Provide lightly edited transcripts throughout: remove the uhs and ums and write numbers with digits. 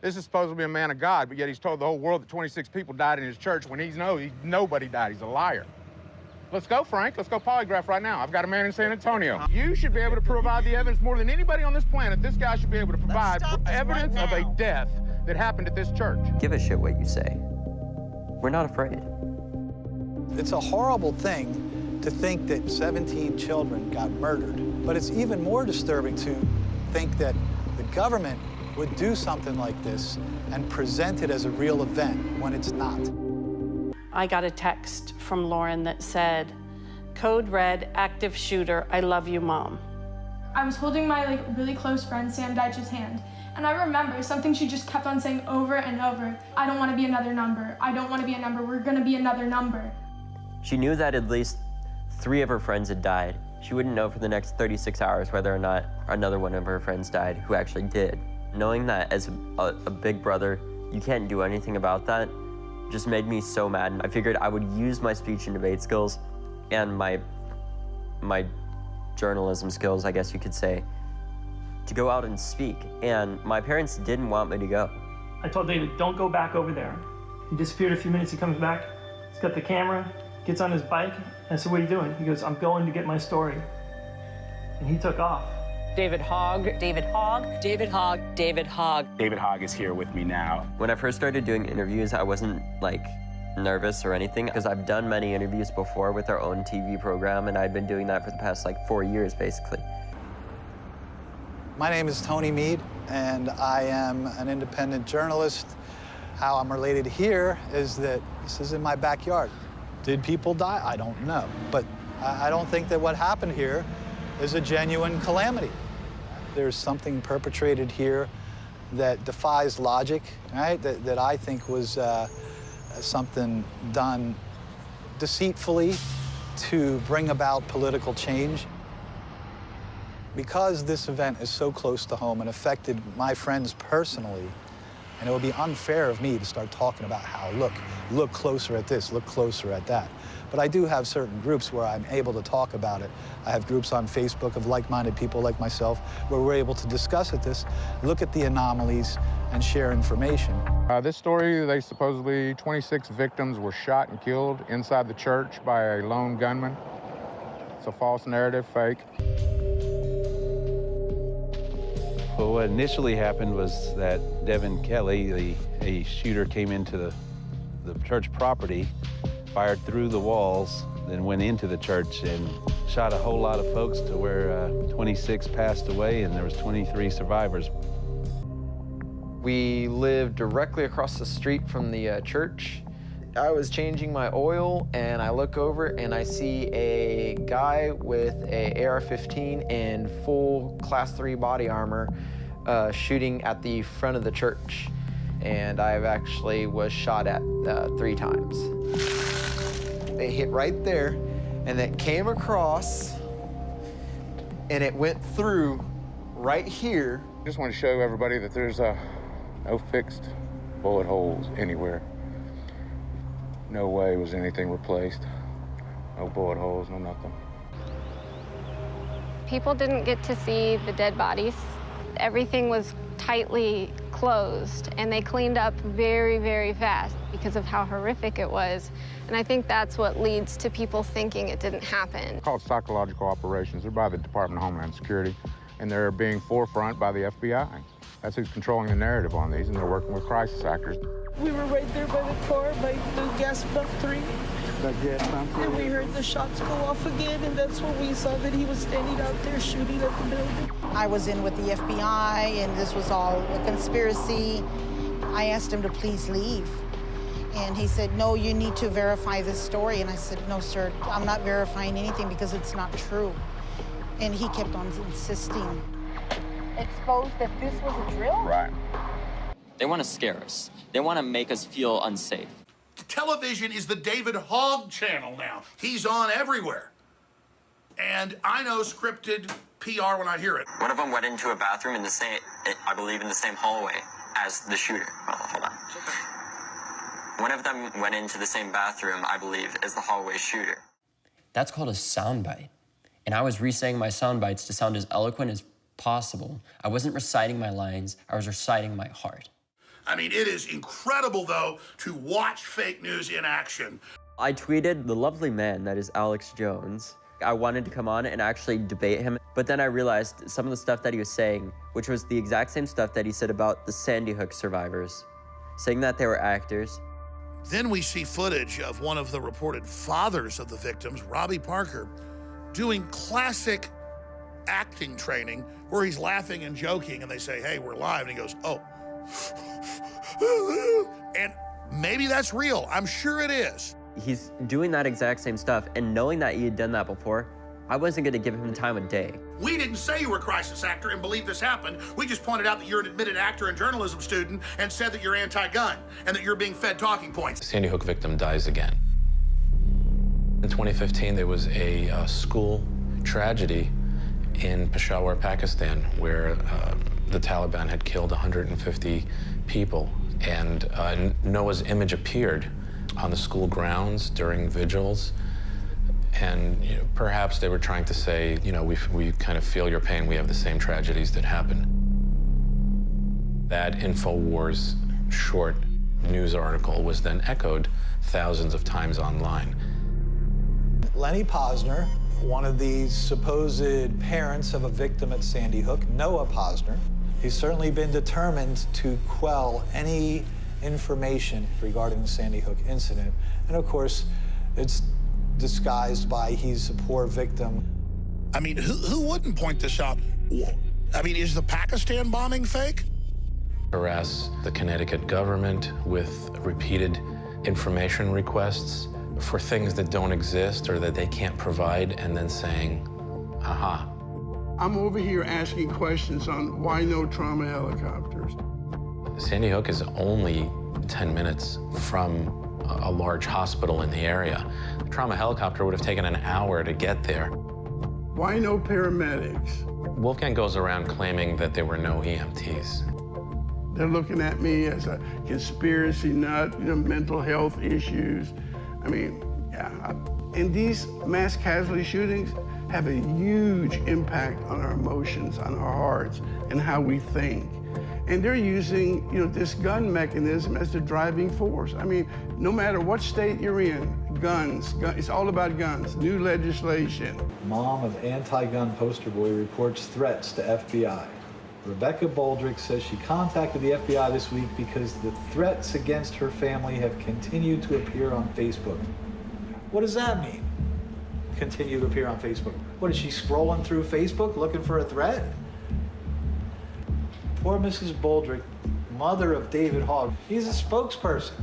This is supposed to be a man of God, but yet he's told the whole world that 26 people died in his church when nobody died. He's a liar. Let's go, Frank. Let's go polygraph right now. I've got a man in San Antonio. You should be able to provide the evidence more than anybody on this planet. This guy should be able to provide evidence of a death that happened at this church. Give a shit what you say. We're not afraid. It's a horrible thing to think that 17 children got murdered, but it's even more disturbing to think that the government would do something like this and present it as a real event when it's not. I got a text from Lauren that said, "Code red, active shooter, I love you, Mom." I was holding my really close friend Sam Deitch's hand, and I remember something she just kept on saying over and over. I don't want to be another number. I don't want to be a number. We're going to be another number. She knew that at least 3 of her friends had died. She wouldn't know for the next 36 hours whether or not another one of her friends died who actually did. Knowing that as a big brother, you can't do anything about that, just made me so mad. I figured I would use my speech and debate skills and my journalism skills, I guess you could say, to go out and speak. And my parents didn't want me to go. I told David, don't go back over there. He disappeared a few minutes, he comes back, he's got the camera, gets on his bike. I said, what are you doing? He goes, I'm going to get my story. And he took off. David Hogg. David Hogg. David Hogg. David Hogg. David Hogg is here with me now. When I first started doing interviews, I wasn't nervous or anything, because I've done many interviews before with our own TV program, and I'd been doing that for the past 4 years, basically. My name is Tony Mead, and I am an independent journalist. How I'm related here is that this is in my backyard. Did people die? I don't know. But I don't think that what happened here is a genuine calamity. There's something perpetrated here that defies logic, right? That I think was something done deceitfully to bring about political change. Because this event is so close to home and affected my friends personally, and it would be unfair of me to start talking about how, look closer at this, look closer at that. But I do have certain groups where I'm able to talk about it. I have groups on Facebook of like-minded people like myself where we're able to discuss this, look at the anomalies, and share information. This story, supposedly 26 victims were shot and killed inside the church by a lone gunman. It's a false narrative, fake. Well, what initially happened was that Devin Kelly, a shooter, came into the church property, fired through the walls, then went into the church and shot a whole lot of folks to where 26 passed away and there was 23 survivors. We live directly across the street from the church. I was changing my oil and I look over and I see a guy with a AR-15 in full Class 3 body armor shooting at the front of the church. And I've actually was shot at 3 times. It hit right there and it came across and it went through right here. Just want to show everybody that there's no fixed bullet holes anywhere. No way was anything replaced. No bullet holes, no nothing. People didn't get to see the dead bodies. Everything was tightly closed, and they cleaned up very, very fast because of how horrific it was. And I think that's what leads to people thinking it didn't happen. It's called psychological operations. They're by the Department of Homeland Security, and they're being forefront by the FBI. That's who's controlling the narrative on these, and they're working with crisis actors. We were right there by the car, by the gas pump 3. And we heard the shots go off again, and that's when we saw that he was standing out there shooting at the building. I was in with the FBI, and this was all a conspiracy. I asked him to please leave. And he said, no, you need to verify this story. And I said, no, sir, I'm not verifying anything because it's not true. And he kept on insisting. Exposed that this was a drill? Right. They want to scare us. They want to make us feel unsafe. Television is the David Hogg channel now. He's on everywhere. And I know scripted PR when I hear it. One of them went into a bathroom in the same, I believe, in the same hallway as the shooter. Oh, hold on. One of them went into the same bathroom, I believe, as the hallway shooter. That's called a soundbite. And I was re-saying my sound bites to sound as eloquent as possible. I wasn't reciting my lines, I was reciting my heart. I mean, it is incredible, though, to watch fake news in action. I tweeted the lovely man that is Alex Jones. I wanted to come on and actually debate him, but then I realized some of the stuff that he was saying, which was the exact same stuff that he said about the Sandy Hook survivors, saying that they were actors. Then we see footage of one of the reported fathers of the victims, Robbie Parker, doing classic acting training where he's laughing and joking and they say, hey, we're live. And he goes, oh. And maybe that's real. I'm sure it is. He's doing that exact same stuff, and knowing that he had done that before, I wasn't going to give him time of day. We didn't say you were a crisis actor and believe this happened. We just pointed out that you're an admitted actor and journalism student and said that you're anti-gun and that you're being fed talking points. Sandy Hook victim dies again. In 2015, there was a school tragedy in Peshawar, Pakistan, where the Taliban had killed 150 people, and Noah's image appeared on the school grounds during vigils. And perhaps they were trying to say, we kind of feel your pain. We have the same tragedies that happened. That InfoWars short news article was then echoed thousands of times online. Lenny Posner, one of the supposed parents of a victim at Sandy Hook, Noah Posner, he's certainly been determined to quell any information regarding the Sandy Hook incident. And of course, it's disguised by he's a poor victim. I mean, who wouldn't point this out? I mean, is the Pakistan bombing fake? Harass the Connecticut government with repeated information requests for things that don't exist or that they can't provide, and then saying, aha. I'm over here asking questions on why no trauma helicopters. Sandy Hook is only 10 minutes from a large hospital in the area. The trauma helicopter would have taken an hour to get there. Why no paramedics? Wolfgang goes around claiming that there were no EMTs. They're looking at me as a conspiracy nut, mental health issues. I mean, yeah. And these mass casualty shootings have a huge impact on our emotions, on our hearts, and how we think. And they're using, this gun mechanism as the driving force. I mean, no matter what state you're in, guns, it's all about guns, new legislation. Mom of anti-gun poster boy reports threats to FBI. Rebecca Baldrick says she contacted the FBI this week because the threats against her family have continued to appear on Facebook. What does that mean? Continue to appear on Facebook. What, is she scrolling through Facebook looking for a threat? Poor Mrs. Baldrick, mother of David Hogg, he's a spokesperson.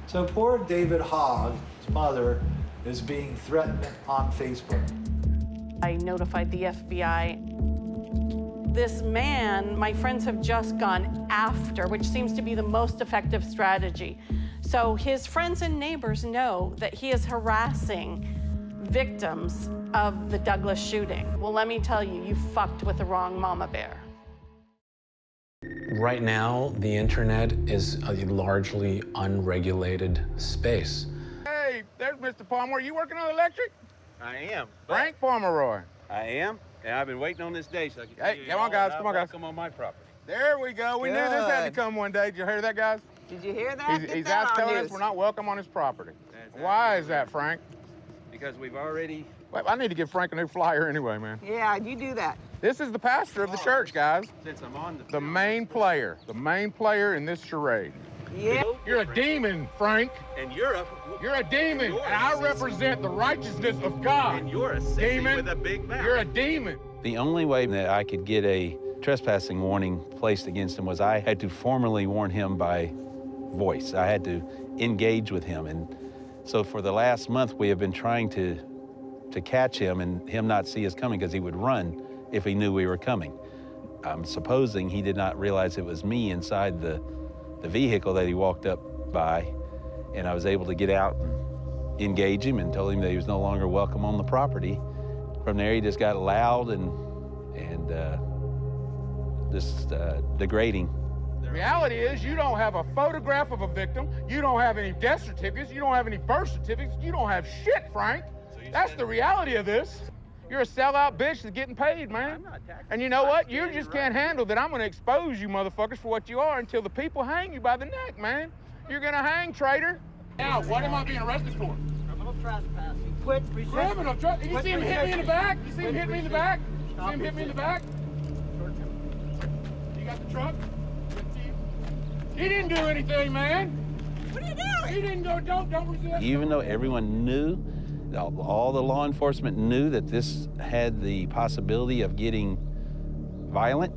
So poor David Hogg's mother is being threatened on Facebook. I notified the FBI. This man, my friends have just gone after, which seems to be the most effective strategy. So his friends and neighbors know that he is harassing victims of the Douglas shooting. Well, let me tell you, you fucked with the wrong mama bear. Right now, the internet is a largely unregulated space. Hey, there's Mr. Palmer. Are you working on electric? I am. Frank Pomeroy. I am, and I've been waiting on this day so I can Hey, come on, guys. Come on, guys. Come on my property. There we go. We knew this had to come one day. Did you hear that, guys? Did you hear that? He's telling us we're not welcome on his property. Why is that, Frank? Because we've already... Wait, I need to give Frank a new flyer anyway, man. Yeah, you do that. This is the pastor of the church, guys. Since I'm on the main player in this charade. Yeah. You're a demon, Frank. And you're a demon, and I represent the righteousness of God. And you're a sissy demon with a big mouth. You're a demon. The only way that I could get a trespassing warning placed against him was I had to formally warn him by voice. I had to engage with him. And so for the last month, we have been trying to catch him and him not see us coming, because he would run if he knew we were coming. I'm supposing he did not realize it was me inside the vehicle that he walked up by, and I was able to get out and engage him and told him that he was no longer welcome on the property. From there, he just got loud and just degrading. The reality is you don't have a photograph of a victim, you don't have any death certificates, you don't have any birth certificates, you don't have shit, Frank. That's the reality of this. You're a sellout bitch that's getting paid, man. And you know what? You just can't handle that I'm going to expose you motherfuckers for what you are until the people hang you by the neck, man. You're going to hang, traitor. Now, what am I being arrested for? Criminal trespassing. Quit resisting. Criminal trespassing. You see him hit me in the back? You see him hit me in the back? You see him hit me in the back? You got the truck? He didn't do anything, man. What are you doing? He didn't go, don't resist. Even though everyone knew, all the law enforcement knew that this had the possibility of getting violent,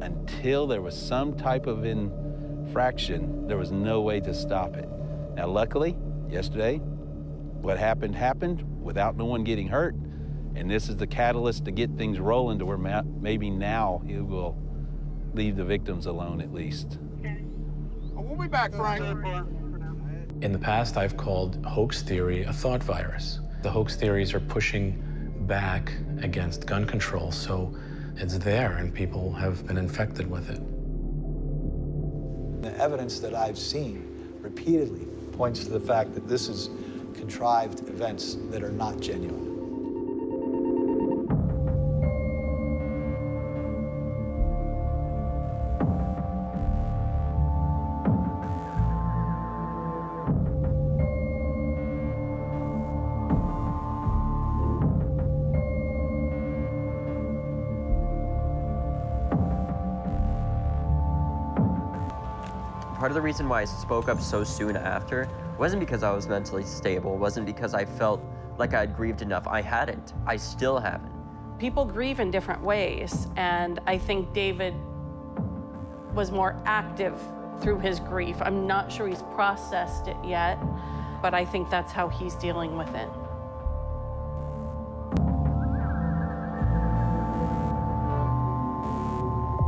until there was some type of infraction, there was no way to stop it. Now, luckily, yesterday, what happened happened without no one getting hurt, and this is the catalyst to get things rolling to where maybe now he will leave the victims alone at least. We'll be back, Frank. In the past, I've called hoax theory a thought virus. The hoax theories are pushing back against gun control, so it's there and people have been infected with it. The evidence that I've seen repeatedly points to the fact that this is contrived events that are not genuine. Part of the reason why I spoke up so soon after wasn't because I was mentally stable, wasn't because I felt like I'd grieved enough. I hadn't. I still haven't. People grieve in different ways, and I think David was more active through his grief. I'm not sure he's processed it yet, but I think that's how he's dealing with it.